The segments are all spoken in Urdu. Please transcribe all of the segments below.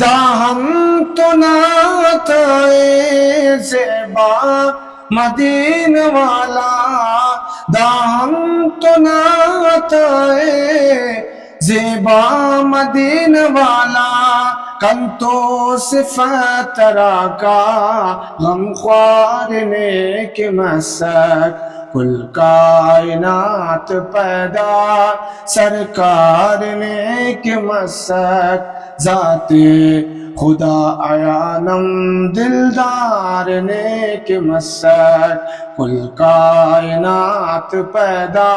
داہم تو نعتائے زیبا مدین والا، داہم تو نعتائے زیبا مدین والا، کن تو صفت ترا کا غم خوار نیک مسک، کل کائنات پیدا سرکار نیک مسک، ذات خدا عیانم دلدار نیک مسک، کل کائنات پیدا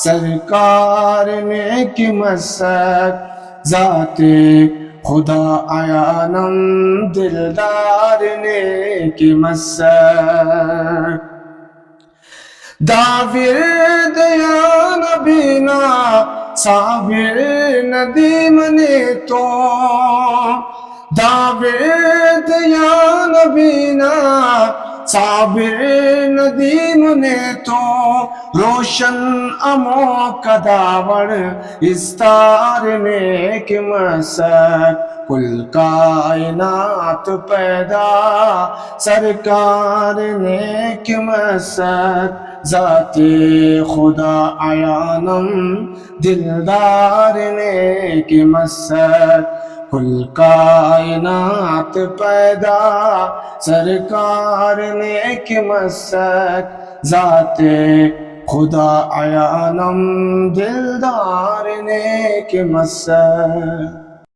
سرکار نیک مسک، ذات خدا عیانم دلدار نیک مسک، دا ورد یا نبینا صابر ندیم نے تو، دا ورد یا نبینا صابر ندیم نے تو، روشن امو کداور استار نیک مسک، کل کائنات پیدا سرکار نیک مسک، ذات خدا عیانم دلدار نیک مسک، کل کائنات پیدا سرکار نیک مسک، ذات خدا عیانم دلدار نیک مسک۔